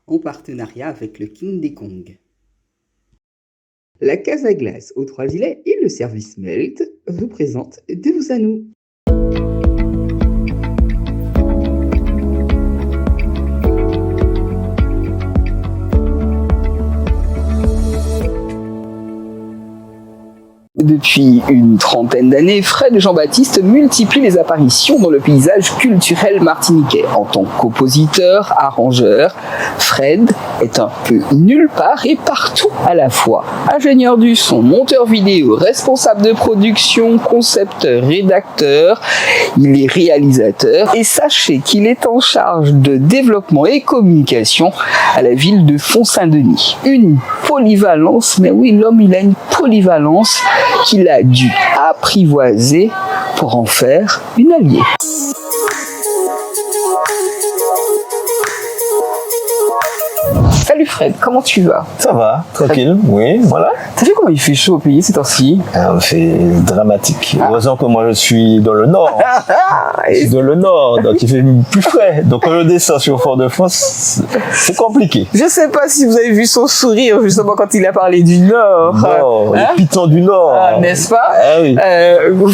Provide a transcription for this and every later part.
en partenariat avec le King des Kong. La Casa Glace aux Trois-Îlets et le service Melt vous présentent De vous à nous. Depuis une trentaine d'années, Fred Jean-Baptiste multiplie les apparitions dans le paysage culturel martiniquais. En tant que compositeur, arrangeur, Fred est un peu nulle part et partout à la fois. Ingénieur du son, monteur vidéo, responsable de production, concepteur, rédacteur, il est réalisateur et sachez qu'il est en charge de développement et communication à la ville de Font-Saint-Denis. Une polyvalence, mais oui, l'homme il a une polyvalence qu'il a dû apprivoiser pour en faire une alliée. Salut Fred, comment tu vas? Ça va, tranquille, oui, voilà. T'as vu comment il fait chaud au pays ces temps-ci? C'est dramatique. Heureusement que moi je suis dans le nord. Je suis dans le nord, donc il fait plus frais. Donc quand je descends sur Fort-de-France, c'est compliqué. Je sais pas si vous avez vu son sourire justement quand il a parlé du nord. Nord, les pitons du nord. N'est-ce pas? Oui.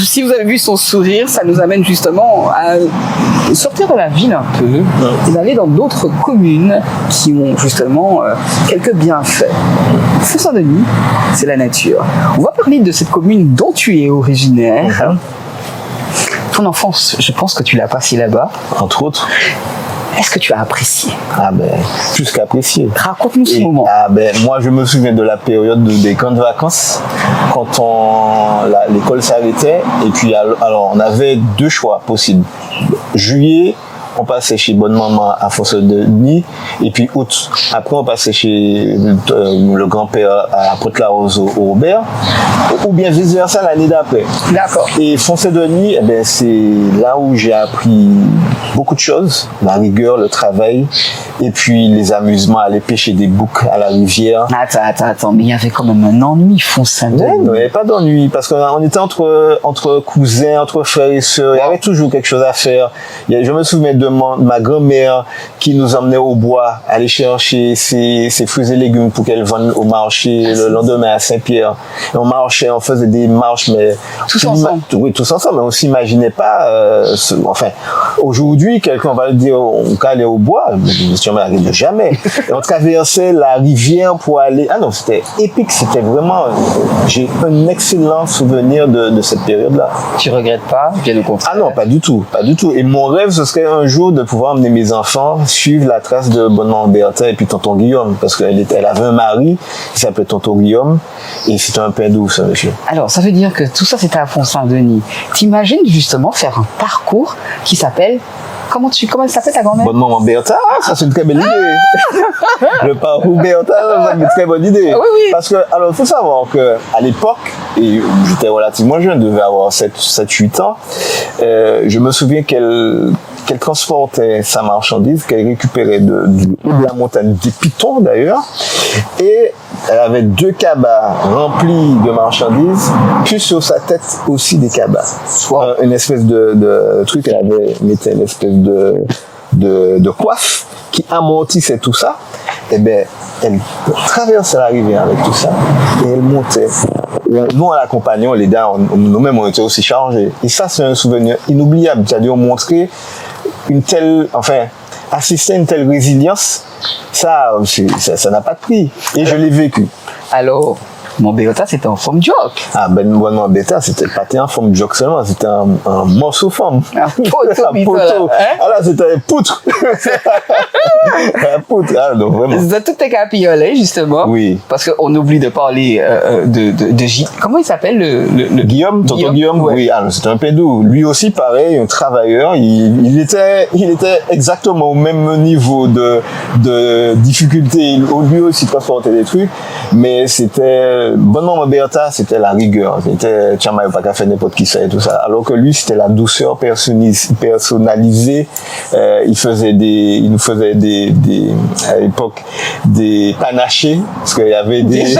Si vous avez vu son sourire, ça nous amène justement à sortir de la ville un peu et d'aller dans d'autres communes qui ont justement quelques bienfaits. Font-Saint-Denis, c'est la nature. On va parler de cette commune dont tu es originaire. Ton enfance, je pense que tu l'as passée là-bas. Entre autres. Est-ce que tu as apprécié? Plus qu'apprécié. Raconte-nous ce moment. Moi, je me souviens de la période des camps de vacances, quand l'école s'arrêtait, et puis alors on avait deux choix possibles. Juillet, on passait chez Bonne Maman à Font-Saint-Denis, et puis août. Après, on passait chez le grand-père à Pointe-la-Rose au Robert, ou bien vice-versa l'année d'après. D'accord. Et Font-Saint-Denis, c'est là où j'ai appris beaucoup de choses, la rigueur, le travail, et puis les amusements, aller pêcher des boucs à la rivière. Attends, mais il y avait quand même un ennui, Font-Saint-Denis. Non, il n'y avait pas d'ennui, parce qu'on était entre cousins, entre frères et sœurs, il y avait toujours quelque chose à faire. Je me souviens de ma grand-mère qui nous emmenait au bois, aller chercher ses fruits et légumes pour qu'elle vende au marché le lendemain à Saint-Pierre. Et on marchait, on faisait des marches, mais tous ensemble. Oui, tous ensemble, mais on s'imaginait pas. Aujourd'hui, quelqu'un va le dire, on va aller au bois, mais jamais. Et on traversait la rivière pour aller. Ah non, c'était épique, c'était vraiment. J'ai un excellent souvenir de cette période-là. Tu regrettes pas? Bien au contraire. Ah non, pas du tout, pas du tout. Et mon rêve, ce serait un jour de pouvoir emmener mes enfants suivre la trace de Bonne Maman Bertha et puis Tonton Guillaume, parce qu'elle avait un mari qui s'appelait Tonton Guillaume, et c'était un pain doux, ce monsieur. Alors, ça veut dire que tout ça, c'était à Font-Saint-Denis. T'imagines justement faire un parcours qui s'appelle... Comment elle s'appelle ta grand-mère? Bonne Maman Bertha, ça c'est une très belle idée. Le parcours Bertha, c'est une très bonne idée. Oui. Parce que, alors, il faut savoir que à l'époque, et j'étais relativement jeune, je devais avoir 7-8 ans, je me souviens qu'elle transportait sa marchandise, qu'elle récupérait de la montagne, des pitons d'ailleurs, et elle avait 2 cabas remplis de marchandises, puis sur sa tête aussi des cabas. Une espèce de truc, elle mettait une espèce de coiffe qui amortissait tout ça. Et elle traversait la rivière avec tout ça et elle montait. Nous, on l'accompagnait, on l'aidait, nous-mêmes on était aussi chargés. Et ça, c'est un souvenir inoubliable. C'est-à-dire montrer assister à une telle résilience, ça n'a pas de prix. Et je l'ai vécu. Alors, mon Bertha, c'était en forme joke. Mon Bertha, c'était pas en forme joke seulement, c'était un morceau forme. Un poteau. Là, c'était un poutre. Un poutre, donc vraiment. Tout est capillolé, justement. Oui. Parce qu'on oublie de parler de Gilles. Comment il s'appelle le Guillaume, Tonton Guillaume. Ouais. Oui, c'était un pédou. Lui aussi, pareil, un travailleur. Il était exactement au même niveau de difficulté. Lui aussi transportait des trucs, mais c'était Bonne Maman Bertha, c'était la rigueur. C'était Tchama pas qu'à faire n'importe qui ça et tout ça. Alors que lui, c'était la douceur personnalisée. Il nous faisait à l'époque des panachés, parce qu'il y avait des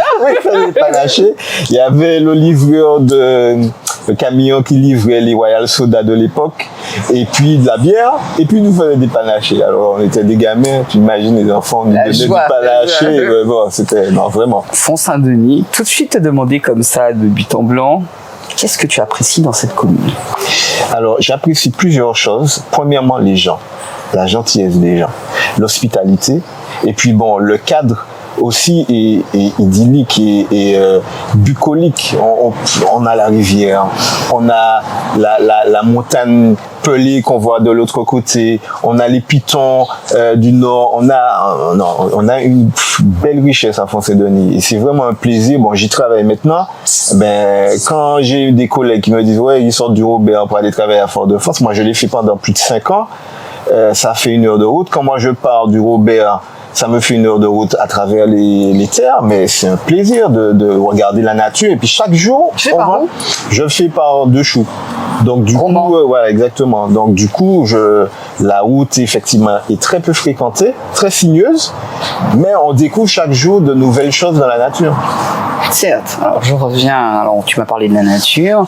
panachés. Il y avait le livreur le camion qui livrait les Royal Soda de l'époque, et puis de la bière, et puis nous faisions des panachés. Alors on était des gamins, tu imagines les enfants, nous donnaient du panaché, bon, c'était, non, vraiment. Font-Saint-Denis, tout de suite te demander comme ça, de but en blanc, qu'est-ce que tu apprécies dans cette commune? Alors, j'apprécie plusieurs choses. Premièrement, les gens, la gentillesse des gens, l'hospitalité, et puis bon, le cadre aussi est idyllique et bucolique. On a la rivière, on a la montagne pelée qu'on voit de l'autre côté, on a les pitons du nord, on a une belle richesse à Font-Saint-Denis et c'est vraiment un plaisir. Bon, j'y travaille maintenant. Ben, quand j'ai eu des collègues qui me disent ouais, ils sortent du Robert pour aller travailler à Fort-de-France, moi je l'ai fait pendant plus de 5 ans. Ça fait 1 heure de route. Quand moi je pars du Robert, ça me fait 1 heure de route à travers les terres, mais c'est un plaisir de regarder la nature. Et puis chaque jour, je fais par 2 choux. Donc du coup, voilà, exactement. Donc du coup, la route effectivement est très peu fréquentée, très sinueuse, mais on découvre chaque jour de nouvelles choses dans la nature. Certes. Alors je reviens. Alors tu m'as parlé de la nature.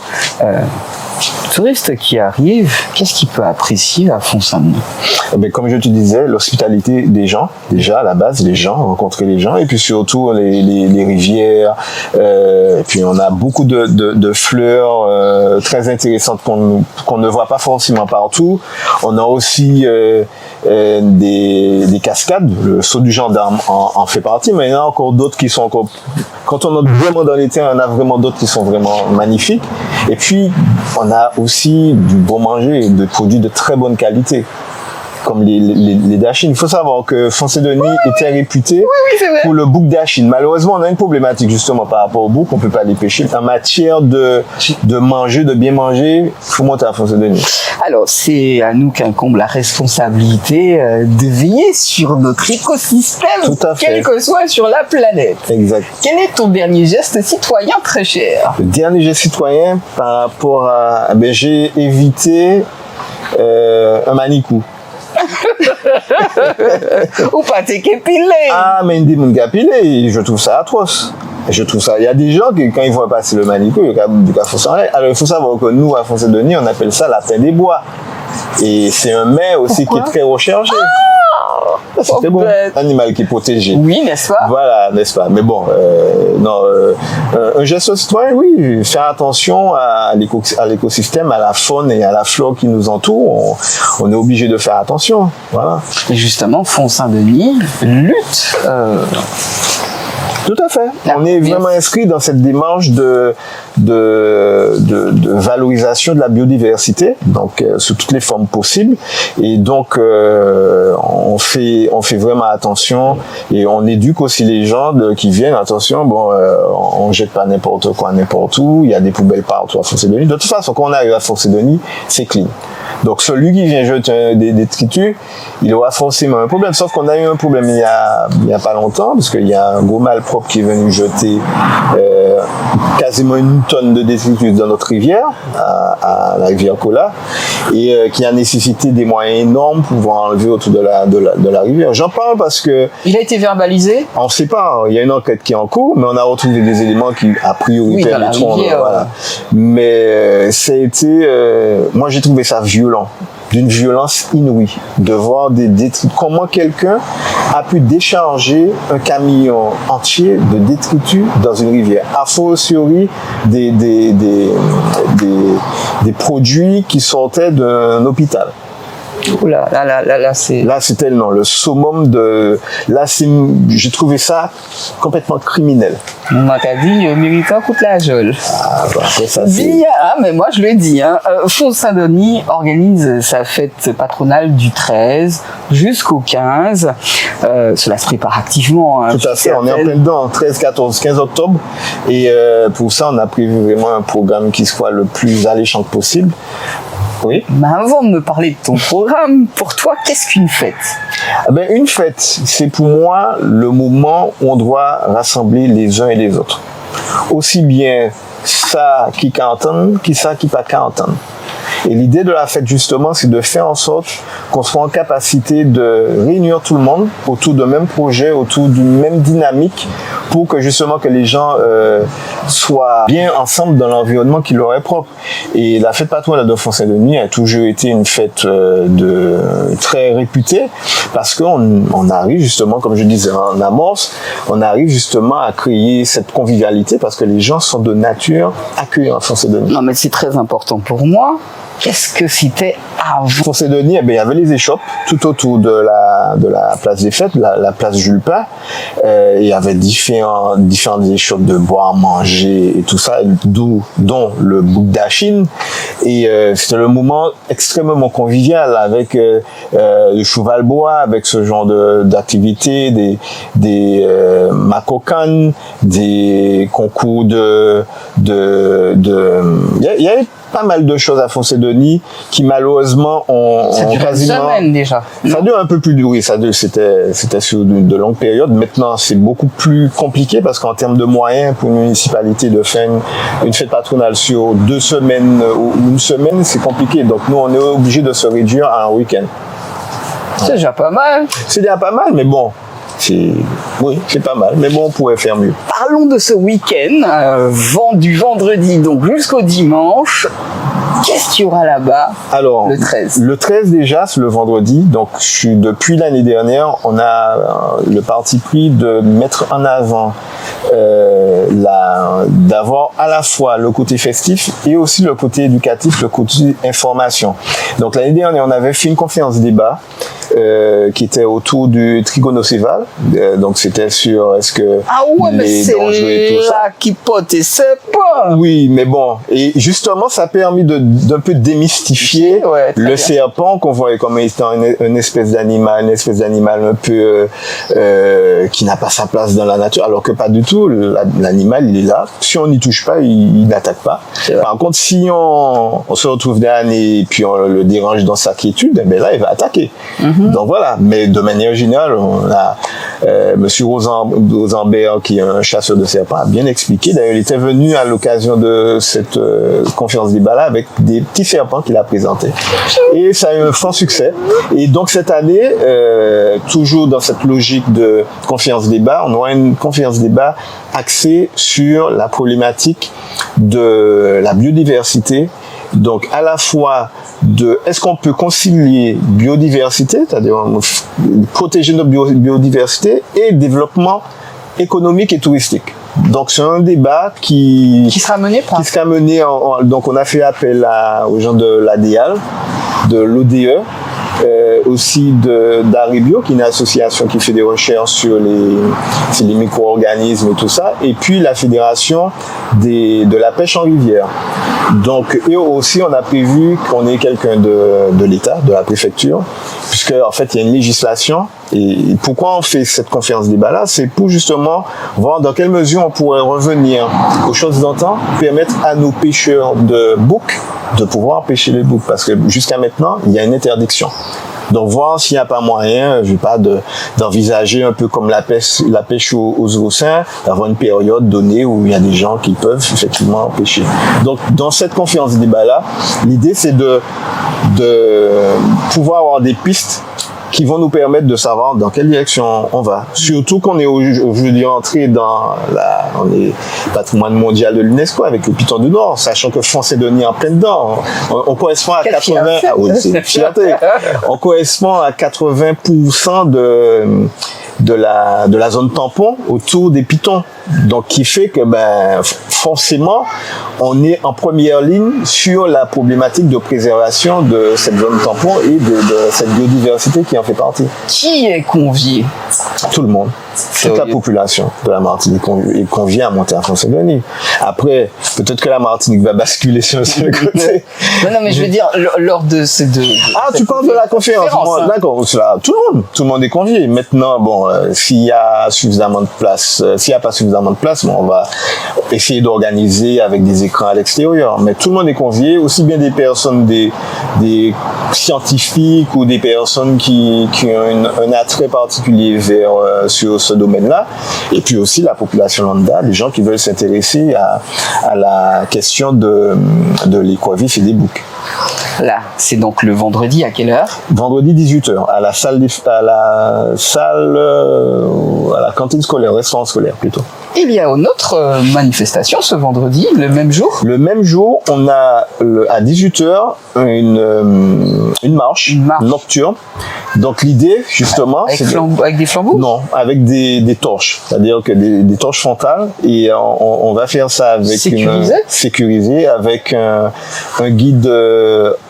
Touriste qui arrive, qu'est-ce qu'il peut apprécier à Font-Saint-Denis? Ben, comme je te disais, l'hospitalité des gens, déjà à la base, les gens, rencontrer les gens, et puis surtout les rivières, et puis on a beaucoup de fleurs très intéressantes qu'on ne voit pas forcément partout. On a aussi des cascades, le saut du gendarme en fait partie, mais il y en a encore d'autres qui sont encore... Quand on est vraiment dans l'été, on a vraiment d'autres qui sont vraiment magnifiques. Et puis, on a aussi du bon manger, des produits de très bonne qualité, comme les dachines. Il faut savoir que Font-Saint-Denis était réputé pour le bouc d'Achine. Malheureusement, on a une problématique justement par rapport au bouc, on peut pas les pêcher. En matière de manger, de bien manger, il faut monter à Font-Saint-Denis. Alors, c'est à nous qu'incombe la responsabilité de veiller sur notre écosystème, quel que soit sur la planète. Exact. Quel est ton dernier geste citoyen très cher? Le dernier geste citoyen par rapport à... Ben, j'ai évité un manicou. Ou pas t'es qu'épilé. Ah, mais une démon capilé, je trouve ça atroce. Je trouve ça. Il y a des gens qui, quand ils voient passer le manicou, ils font ça. Alors, il faut savoir que nous, à Font-Saint-Denis, on appelle ça la pain des bois. Et c'est un mets aussi qui est très recherché. C'est bon. Animal qui est protégé. Oui, n'est-ce pas? Voilà, n'est-ce pas? Mais bon, un geste citoyen, oui. Faire attention à l'écosystème, à la faune et à la flore qui nous entoure. On est obligé de faire attention. Voilà. Et justement, Font-Saint-Denis lutte. Tout à fait. On est vraiment inscrit dans cette démarche de valorisation de la biodiversité, donc sous toutes les formes possibles. Et donc on fait vraiment attention et on éduque aussi les gens qui viennent. Attention, bon, on jette pas n'importe quoi n'importe où. Il y a des poubelles partout à Font-Saint-Denis. De toute façon, quand on arrive à Font-Saint-Denis, c'est clean. Donc celui qui vient jeter des détritus, il aura forcément un problème. Sauf qu'on a eu un problème il y a pas longtemps, parce qu'il y a un gros malpropre qui est venu jeter quasiment 1 tonne de détritus dans notre rivière, à la rivière Cola, et qui a nécessité des moyens énormes pour pouvoir enlever autour de la rivière. J'en parle parce que... Il a été verbalisé? On ne sait pas, il y a une enquête qui est en cours, mais on a retrouvé des éléments qui, a priori, permettront... Voilà. Mais ça a été... moi, j'ai trouvé ça violent. D'une violence inouïe, de voir des détritus. Comment quelqu'un a pu décharger un camion entier de détritus dans une rivière, a fortiori des produits qui sortaient d'un hôpital. Oula, là, c'est... Là, c'était le summum de... Là, j'ai trouvé ça complètement criminel. On m'a dit, méritant coûte la geôle. Ah, bah, ça, Dis, mais moi, je le dis, Font-Saint-Denis organise sa fête patronale du 13 jusqu'au 15. Cela se prépare activement. Tout à fait, on est en plein dedans, 13, 14, 15 octobre. Et pour ça, on a prévu vraiment un programme qui soit le plus alléchant possible. Oui. Mais avant de me parler de ton programme, pour toi, qu'est-ce qu'une fête? Une fête, c'est pour moi le moment où on doit rassembler les uns et les autres. Aussi bien ça qui qu'entendre, qui ça qui pas qu'entendre. Et l'idée de la fête, justement, c'est de faire en sorte qu'on soit en capacité de réunir tout le monde autour d'un même projet, autour d'une même dynamique, pour que justement que les gens soient bien ensemble dans l'environnement qui leur est propre. Et la fête patronale de Font-Saint-Denis a toujours été une fête très réputée parce qu'on arrive justement, comme je disais en amorce, on arrive justement à créer cette convivialité parce que les gens sont de nature accueillants à Font-Saint-Denis. Non, mais c'est très important pour moi. Qu'est-ce que c'était avant? Font-Saint-Denis, il y avait les échoppes tout autour de la place des fêtes, la place Jules Pin. Il y avait différentes échoppes de boire, manger et tout ça, dont le bouc d'Achine. Et c'était le moment extrêmement convivial avec le cheval-bois, avec ce genre d'activités, des macocanes, des concours il y avait pas mal de choses à Font-Saint-Denis qui malheureusement ont quasiment... Ça dure une semaine déjà. Ça dure un peu plus dur, oui, c'était sur de longues périodes. Maintenant, c'est beaucoup plus compliqué parce qu'en termes de moyens pour une municipalité de faire une fête patronale sur 2 semaines ou une semaine, c'est compliqué. Donc nous, on est obligé de se réduire à un week-end. C'est déjà pas mal. C'est déjà pas mal, mais bon. Oui, c'est pas mal, mais bon, on pourrait faire mieux. Parlons de ce week-end, du vendredi donc jusqu'au dimanche. Qu'est-ce qu'il y aura là-bas? Alors, le 13. Le 13 déjà, c'est le vendredi. Donc, depuis l'année dernière, on a le parti pris de mettre en avant d'avoir à la fois le côté festif et aussi le côté éducatif, le côté information. Donc, l'année dernière, on avait fait une conférence débat qui était autour du trigonocéphale. Donc, c'était sur est-ce que les dangers et tout ça. Là qui pote et c'est pas. Oui, mais bon. Et justement, ça a permis d'un peu démystifier le serpent qu'on voyait comme étant une espèce d'animal un peu qui n'a pas sa place dans la nature, alors que pas du tout. L'animal, il est là. Si on n'y touche pas, il n'attaque pas. Par contre, si on se retrouve derrière et puis on le dérange dans sa quiétude, eh bien là, il va attaquer. Donc voilà. Mais de manière générale, on a Monsieur Rosenberg, qui est un chasseur de serpents, a bien expliqué. D'ailleurs, il était venu à l'occasion de cette conférence débat-là avec des petits serpents qu'il a présentés. Et ça a eu un franc succès. Et donc cette année, toujours dans cette logique de conférence débat, on aura une conférence débat axée sur la problématique de la biodiversité. Donc à la fois est-ce qu'on peut concilier biodiversité, c'est-à-dire protéger notre biodiversité, et développement économique et touristique. Donc c'est un débat qui sera mené donc on a fait appel aux gens de l'ADEAL, de l'ODE, aussi d'Aribio, qui est une association qui fait des recherches sur les micro-organismes et tout ça, et puis la fédération de la pêche en rivière. Donc eux aussi, on a prévu qu'on ait quelqu'un de l'État, de la préfecture, puisque en fait il y a une législation. Et pourquoi on fait cette conférence débat-là? C'est pour justement voir dans quelle mesure on pourrait revenir aux choses d'antan, permettre à nos pêcheurs de boucs de pouvoir pêcher les boucs, parce que jusqu'à maintenant, il y a une interdiction. Donc voir s'il n'y a pas moyen, je ne sais pas, d'envisager un peu comme la pêche aux oursins, d'avoir une période donnée où il y a des gens qui peuvent effectivement pêcher. Donc dans cette conférence débat-là, l'idée c'est de pouvoir avoir des pistes qui vont nous permettre de savoir dans quelle direction on va. Surtout qu'on est aujourd'hui entré on est patrimoine mondial de l'UNESCO avec le Piton du Nord, sachant que Font-Saint-Denis en plein dedans. On correspond à 80%. Ah oui, c'est fierté. On correspond à 80% de la zone tampon autour des pitons. Donc, qui fait que, forcément, on est en première ligne sur la problématique de préservation de cette zone tampon et de cette biodiversité qui en fait partie. Qui est convié? Tout le monde. Toute la population de la Martinique est conviée à monter à Font-Saint-Denis. Après, peut-être que la Martinique va basculer sur le seul côté. Non, mais je veux dire, lors de ces deux... tu parles de la conférence. Hein. D'accord, tout le monde est convié. Maintenant, bon, s'il y a suffisamment de place, s'il n'y a pas suffisamment de place, bon, on va essayer d'organiser avec des écrans à l'extérieur. Mais tout le monde est convié, aussi bien des personnes, des scientifiques ou des personnes qui ont un attrait particulier sur ce domaine-là, et puis aussi la population lambda, les gens qui veulent s'intéresser à la question de l'équavif et des boucs. Là, c'est donc le vendredi à quelle heure? Vendredi 18h, à la cantine scolaire, restaurant scolaire plutôt. Il y a une autre manifestation ce vendredi, le même jour. Le même jour, on a à 18h une marche nocturne. Donc l'idée, justement, avec des flambeaux? Non, avec des torches. C'est-à-dire que des torches frontales. Et on va faire ça avec sécurisé avec un guide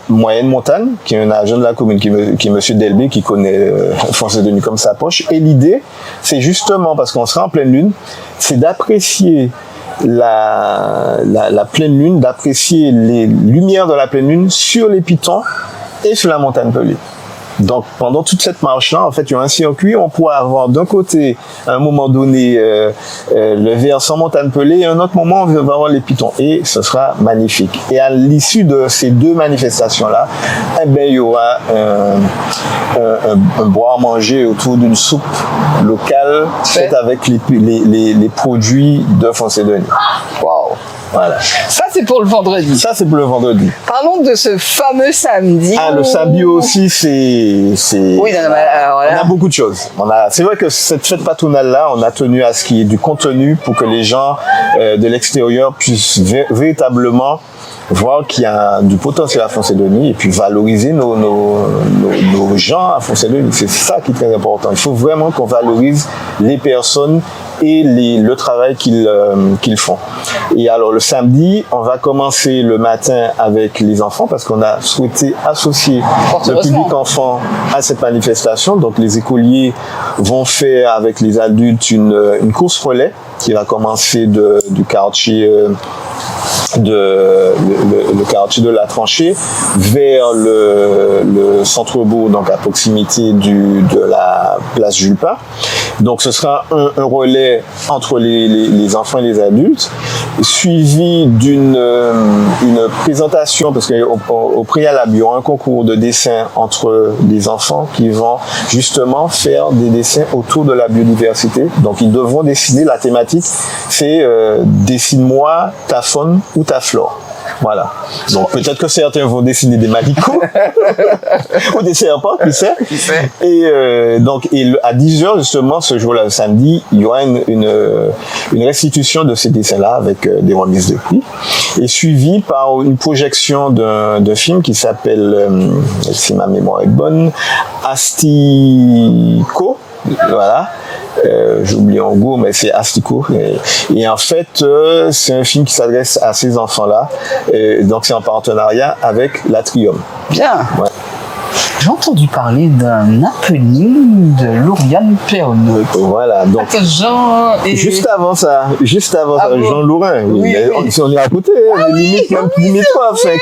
moyenne montagne, qui est un agent de la commune, qui est monsieur Delbé, qui connaît Foncé-Denis comme sa poche. Et l'idée, c'est justement, parce qu'on sera en pleine lune, c'est d'apprécier la pleine lune, d'apprécier les lumières de la pleine lune sur les pitons et sur la montagne pelée. Donc, pendant toute cette marche-là, en fait, il y a un circuit, on pourra avoir d'un côté, à un moment donné, le versant montagne pelée, et à un autre moment, on va avoir les pitons. Et ce sera magnifique. Et à l'issue de ces deux manifestations-là, eh ben, il y aura un boire-manger autour d'une soupe locale, faite avec les produits de Foncé-Denis. Waouh! Voilà. Ça, c'est pour le vendredi. Ça, c'est pour le vendredi. Parlons de ce fameux samedi. Ah, le samedi aussi, c'est... Oui, non, mais alors, voilà. On a beaucoup de choses. C'est vrai que cette fête patronale-là, on a tenu à ce qu'il y ait du contenu pour que les gens de l'extérieur puissent véritablement voir qu'il y a du potentiel à Foncé-Denis et puis valoriser nos gens à Foncé-Denis. C'est ça qui est très important. Il faut vraiment qu'on valorise les personnes et le travail qu'ils font. Et alors le samedi, on va commencer le matin avec les enfants parce qu'on a souhaité associer le public enfant à cette manifestation. Donc les écoliers vont faire avec les adultes une course relais qui va commencer du quartier le quartier de la Tranchée vers le centre-bourg, donc à proximité de la place Jules Pin. Donc ce sera un relais entre les enfants et les adultes, suivi d'une présentation, parce qu'au préalable, il y aura un concours de dessin entre les enfants qui vont justement faire des dessins autour de la biodiversité. Donc ils devront dessiner, la thématique, c'est dessine-moi ta faune ou ta flore. Voilà. Donc peut-être que certains vont dessiner des malicots ou des serpents, qui sait. Et à 10h justement, ce jour-là, le samedi, il y aura une restitution de ces dessins-là avec des remises de prix, et suivi par une projection d'un film qui s'appelle, si ma mémoire est bonne, Astico. Voilà. J'ai oublié en gros, mais c'est Astico. Et en fait, c'est un film qui s'adresse à ces enfants-là. Donc, c'est en partenariat avec l'Atrium. Bien. Ouais. J'ai entendu parler d'un happening de Lauriane Pernaut. Voilà, donc juste avant ça, Jean Lourin, oui. On est à côté, limite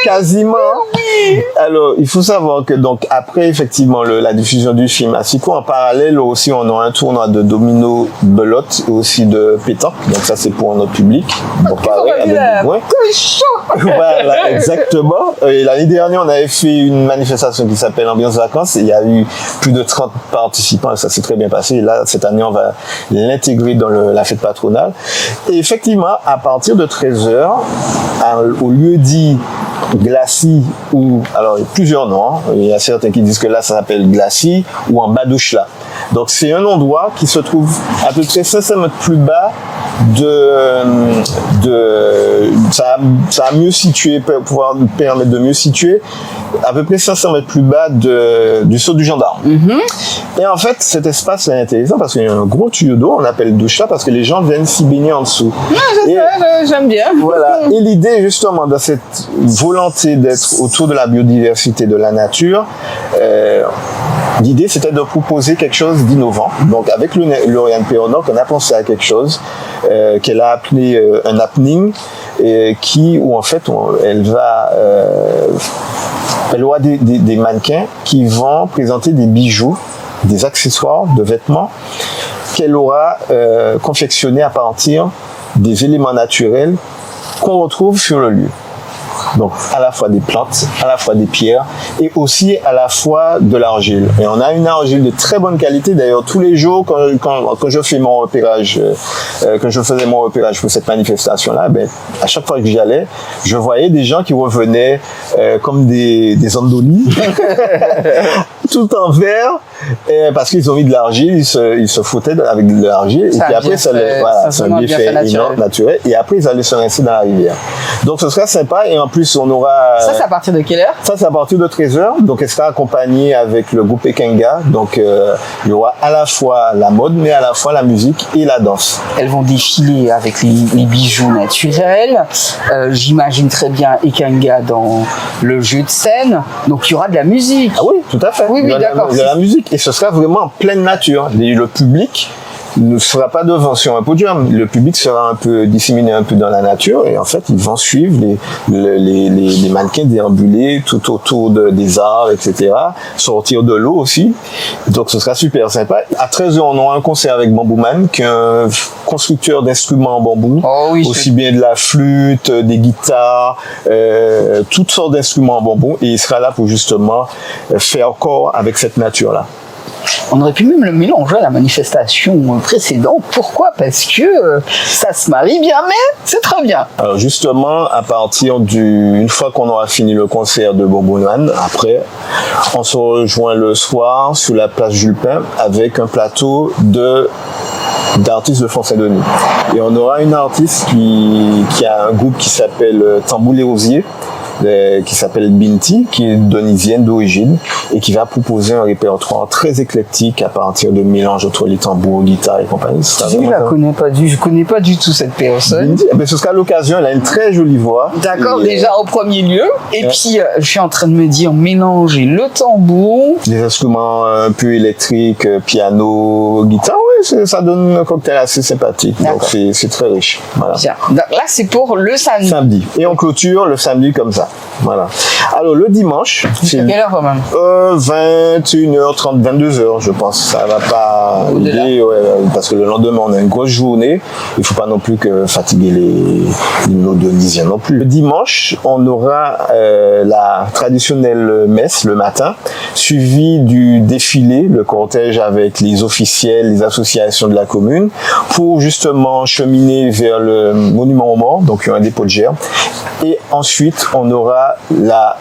quasiment. Oui. Alors, il faut savoir que donc après effectivement la diffusion du film Astico, en parallèle aussi on a un tournoi de domino belote et aussi de pétanque. Donc ça c'est pour notre public. Voilà, exactement. Et l'année dernière, on avait fait une manifestation qui s'appelle Ambiance Vacances. Il y a eu plus de 30 participants et ça s'est très bien passé. Et là, cette année, on va l'intégrer dans la fête patronale. Et effectivement, à partir de 13h, au lieu dit Glacis, alors il y a plusieurs noms. Il y a certains qui disent que là, ça s'appelle Glacis ou en Badouchla. Donc, c'est un endroit qui se trouve à peu près 500 mètres plus bas ça a mieux situé, pour pouvoir nous permettre de mieux situer, à peu près 500 mètres plus bas du saut du gendarme. Mm-hmm. Et en fait, cet espace est intéressant parce qu'il y a un gros tuyau d'eau, on appelle douche là, parce que les gens viennent s'y baigner en dessous. J'aime bien. Voilà. Et l'idée, justement, de cette volonté d'être autour de la biodiversité, de la nature, l'idée, c'était de proposer quelque chose d'innovant. Donc, avec Lauriane Pernaut, on a pensé à quelque chose qu'elle a appelé un happening, où en fait, elle aura des mannequins qui vont présenter des bijoux, des accessoires, de vêtements qu'elle aura confectionnés à partir des éléments naturels qu'on retrouve sur le lieu. Donc à la fois des plantes, à la fois des pierres et aussi à la fois de l'argile. Et on a une argile de très bonne qualité. D'ailleurs, tous les jours, quand je fais mon repérage, quand je faisais mon repérage pour cette manifestation-là, ben, à chaque fois que j'y allais, je voyais des gens qui revenaient comme des hommes d'Oli, tout en vert, parce qu'ils ont mis de l'argile, ils se foutaient avec de l'argile, et puis après, c'est un bienfait naturel, et après, ils allaient se rincer dans la rivière. Donc, ce sera sympa, et en plus, on aura... Ça, c'est à partir de quelle heure? Ça, c'est à partir de 13h, donc elle sera accompagnée avec le groupe Ekenga, donc il y aura à la fois la mode, mais à la fois la musique et la danse. Elles vont défiler avec les bijoux naturels, j'imagine très bien Ekenga dans le jeu de scène, donc il y aura de la musique. Ah oui, tout à fait. Oui, d'accord. Il y a la musique, et ce sera vraiment en pleine nature. Le public ne sera pas devant sur un podium. Le public sera un peu disséminé un peu dans la nature, et en fait, ils vont suivre les mannequins déambuler tout autour des arts, etc. Sortir de l'eau aussi. Donc, ce sera super sympa. À 13h, on aura un concert avec Bamboo Man, qui est un constructeur d'instruments en bambou. Oh oui, aussi bien de la flûte, des guitares, toutes sortes d'instruments en bambou. Et il sera là pour justement faire corps avec cette nature-là. On aurait pu même le mélanger à la manifestation précédente. Pourquoi? Parce que ça se marie bien, mais c'est très bien. Alors justement, à partir une fois qu'on aura fini le concert de Bamboo Man, après, on se rejoint le soir sur la place Jules Pin avec un plateau d'artistes de Font-Saint-Denis. Et on aura une artiste qui a un groupe qui s'appelle Tambour les Rosiers, qui s'appelle Binti, qui est donisienne d'origine et qui va proposer un répertoire très éclectique à partir de mélange entre les tambours, guitare et compagnie. Je connais pas du tout cette personne. Binti, eh bien, ce sera l'occasion, elle a une très jolie voix. D'accord, déjà au premier lieu. Et puis, je suis en train de me dire, mélanger le tambour. Des instruments un peu électriques, piano, guitare, oui, ça donne un cocktail assez sympathique. Donc, c'est très riche. Voilà. Bien. Donc, là, c'est pour le samedi. Et on clôture le samedi comme ça. Voilà. Alors, le dimanche, c'est quelle heure quand même? 21h30, 22h, je pense. Ça va pas aider, parce que le lendemain, on a une grosse journée. Il faut pas non plus fatiguer nos Donisiens non plus. Le dimanche, on aura la traditionnelle messe le matin, suivie du défilé, le cortège avec les officiels, les associations de la commune, pour justement cheminer vers le monument aux morts, donc il y a un dépôt de gerbes. Et ensuite, on aura la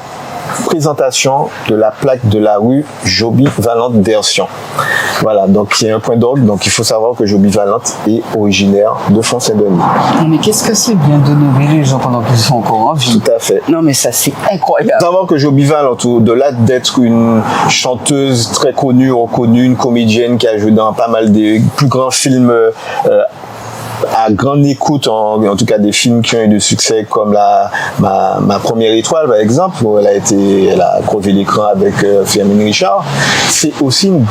présentation de la plaque de la rue Joby-Valente d'Hersion. Voilà, donc il y a un point d'ordre, donc il faut savoir que Joby-Valente est originaire de Font-Saint-Denis. Mais qu'est-ce que c'est bien d'honorer les gens pendant qu'ils sont encore en vie? Tout à fait. Non mais ça c'est incroyable. Il faut savoir que Joby-Valente, au-delà d'être une chanteuse très connue, reconnue, une comédienne qui a joué dans pas mal des plus grands films à grande écoute, en tout cas des films qui ont eu du succès comme ma première étoile par exemple, où elle a crevé l'écran avec Firmin Richard. C'est aussi une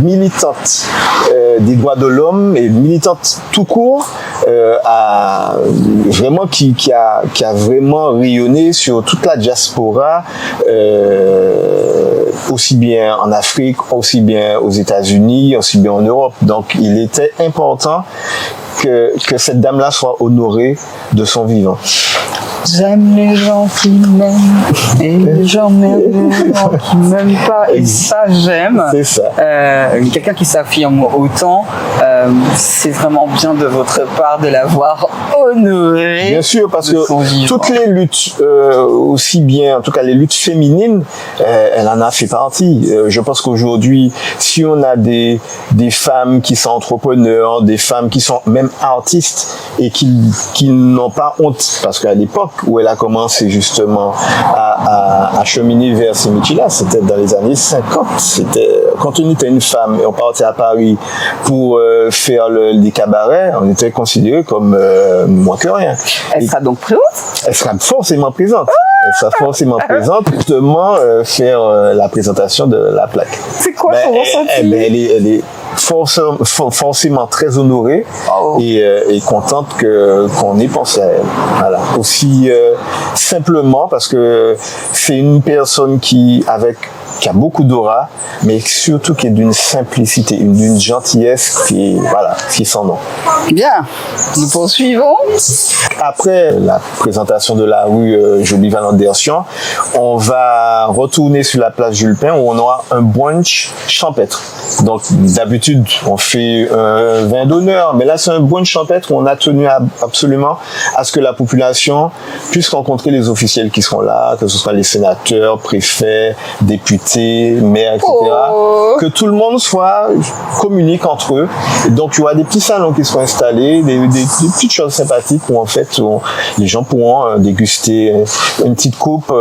militante des droits de l'homme et militante tout court, vraiment qui a vraiment rayonné sur toute la diaspora, aussi bien en Afrique, aussi bien aux États-Unis, aussi bien en Europe. Donc il était important que cette dame-là soit honorée de son vivant. J'aime les gens qui m'aiment et les gens m'aiment les gens qui m'aiment pas, et ça j'aime. C'est ça. Quelqu'un qui s'affirme autant, c'est vraiment bien de votre part de l'avoir honoré. Bien sûr, parce que toutes les luttes, aussi bien, en tout cas les luttes féminines, elle en a fait partie. Je pense qu'aujourd'hui, si on a des femmes qui sont entrepreneurs, des femmes qui sont même artistes et qui n'ont pas honte, parce qu'à l'époque où elle a commencé justement à cheminer vers ces métiers-là, c'était dans les années 50. Quand on était une femme et on partait à Paris pour faire des cabarets, on était considéré comme moins que rien. Elle sera donc présente? Elle sera forcément présente. Elle sera forcément présente pour justement faire la présentation de la plaque. C'est quoi son ressenti? forcément très honorée et contente qu'on ait pensé à elle. Voilà. Aussi simplement parce que c'est une personne qui a beaucoup d'aura, mais surtout qui est d'une simplicité, d'une gentillesse qui est sans nom. Bien, nous poursuivons. Après la présentation de la rue Joly-Valendersian, on va retourner sur la place Jules Pin où on aura un brunch champêtre. Donc d'habitude on fait un vin d'honneur, mais là c'est un brunch champêtre où on a tenu absolument à ce que la population puisse rencontrer les officiels qui seront là, que ce soit les sénateurs, préfets, députés, maires, etc. Que tout le monde communique entre eux. Et donc il y aura des petits salons qui seront installés, des petites choses sympathiques où en fait les gens pourront déguster une petite coupe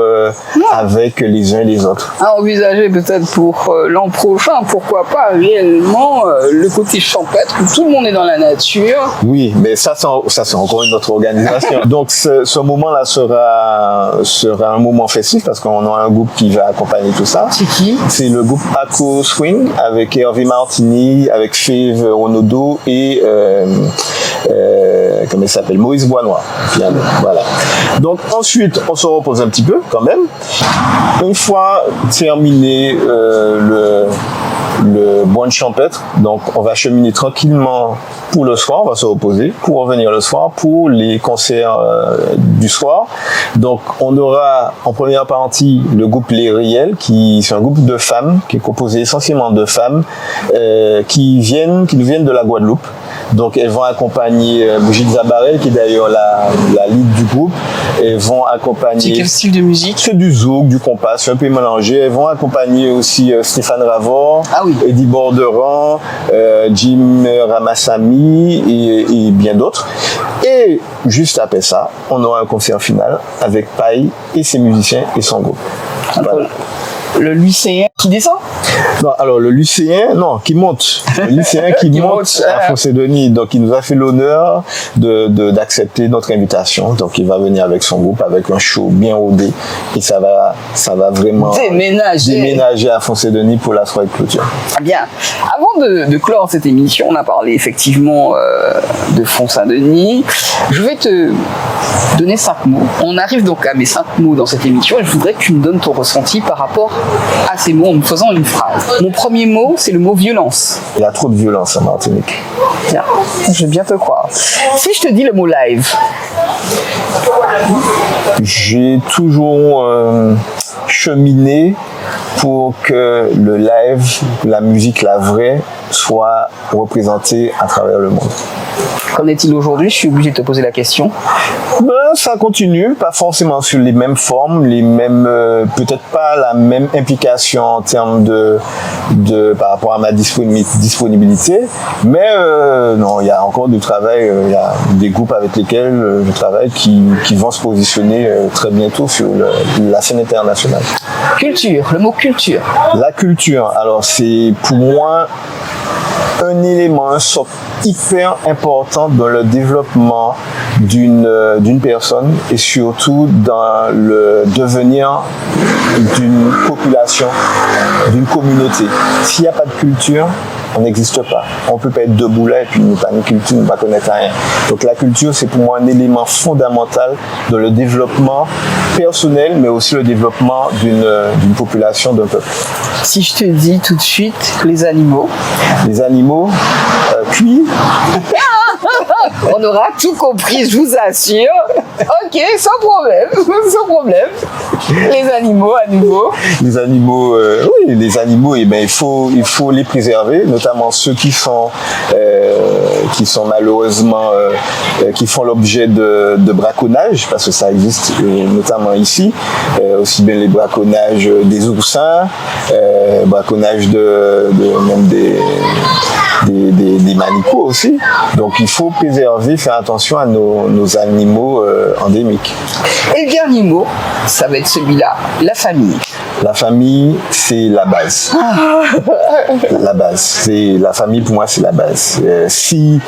avec les uns et les autres. À envisager peut-être pour l'an prochain, pourquoi pas réellement le côté champêtre où tout le monde est dans la nature. Oui, mais ça c'est encore une autre organisation. Donc ce moment-là sera un moment festif parce qu'on aura un groupe qui va accompagner tout ça. C'est qui? C'est le groupe Aco Swing avec Hervé Martini, avec Fève Onodo et comment il s'appelle, Maurice Boisnois. Voilà. Donc ensuite, on se repose un petit peu quand même. Une fois terminé le brunch champêtre, donc on va cheminer tranquillement pour le soir, on va se reposer pour revenir le soir pour les concerts du soir. Donc on aura en première partie le groupe Les Riels, qui c'est un groupe de femmes qui est composé essentiellement de femmes qui nous viennent de la Guadeloupe. Donc elles vont accompagner Brigitte Zabarel, qui est d'ailleurs la lead du groupe. Elles vont accompagner... C'est quel style de musique? C'est du zouk, du compas, c'est un peu mélangé. Elles vont accompagner aussi Stéphane Ravor, Eddie Borderan, Jim Ramassami et bien d'autres. Et juste après ça, on aura un concert final avec Paille et ses musiciens et son groupe. Voilà. Le lycéen qui descend? Non, alors le lycéen, qui monte. Le lycéen qui monte à Foncé-Denis. Donc il nous a fait l'honneur d'accepter notre invitation. Donc il va venir avec son groupe, avec un show bien rodé. Et ça va vraiment déménager à Foncé-Denis pour la soirée de clôture. Bien. Avant de clore cette émission, on a parlé effectivement de Foncé-Denis. Je vais te donner 5 mots. On arrive donc à mes 5 mots dans cette émission et je voudrais que tu me donnes ton ressenti par rapport à ces mots en me faisant une phrase. Mon premier mot, c'est le mot violence. Il y a trop de violence en Martinique. Bien, je vais bien te croire. Si je te dis le mot live? J'ai toujours cheminé pour que le live, la musique, la vraie, soit représentée à travers le monde. Qu'en est-il aujourd'hui? Je suis obligé de te poser la question. Ça continue, pas forcément sur les mêmes formes, peut-être pas la même implication en termes par rapport à ma disponibilité, mais non, il y a encore du travail, il y a des groupes avec lesquels je travaille qui vont se positionner très bientôt sur la scène internationale. Culture, le mot culture. La culture, alors c'est pour moi un élément, un socle hyper important dans le développement d'une personne et surtout dans le devenir d'une population, d'une communauté. S'il n'y a pas de culture, on n'existe pas. On ne peut pas être debout là et puis ne pas une culture, ne pas connaître rien. Donc la culture, c'est pour moi un élément fondamental dans le développement personnel, mais aussi le développement d'une population, d'un peuple. Si je te dis tout de suite les animaux. Les animaux, puis... On aura tout compris, je vous assure. Ok, sans problème, sans problème. Les animaux, à nouveau. Les animaux, oui, les animaux, eh ben, il faut les préserver, notamment ceux qui sont malheureusement, qui font l'objet de braconnage, parce que ça existe notamment ici, aussi bien les braconnages des oursins, braconnage même des manicots aussi. Donc il faut préserver, faire attention à nos animaux endémiques. Et le dernier mot, ça va être celui-là, la famille. La famille, c'est la base. La base. C'est la famille, pour moi, c'est la base. Si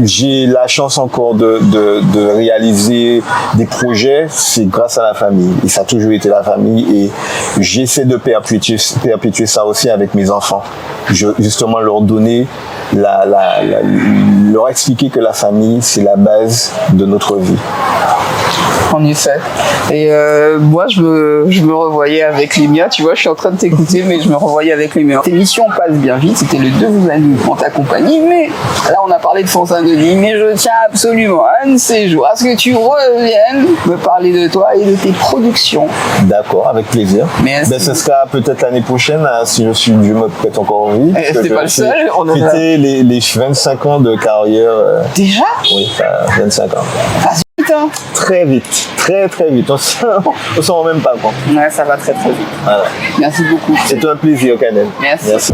j'ai la chance encore de réaliser des projets, c'est grâce à la famille. Et ça a toujours été la famille. Et j'essaie de perpétuer ça aussi avec mes enfants. Justement, leur donner leur expliquer que la famille, c'est la base de notre vie. En effet. Et moi, je me revoyais avec Lémia, tu vois, je suis en train de t'écouter, mais je me revoyais avec Lémia. L'émission passe bien vite, c'était le 2 amis en ta compagnie, mais là, on a parlé de Saint-Denis, mais je tiens absolument, un de ces jours, à ce que tu reviennes me parler de toi et de tes productions. D'accord, avec plaisir. Merci. Ben, ce sera peut-être l'année prochaine, hein, si je me prête encore en vie. C'était pas le seul. On a fêté les 25 ans de carrière. Déjà? Oui, 25 ans. Ah, putain. Très vite, très vite. On s'en rend même pas compte. Ouais, ça va très vite. Voilà. Merci beaucoup. C'est un plaisir, Canel. Merci. Merci.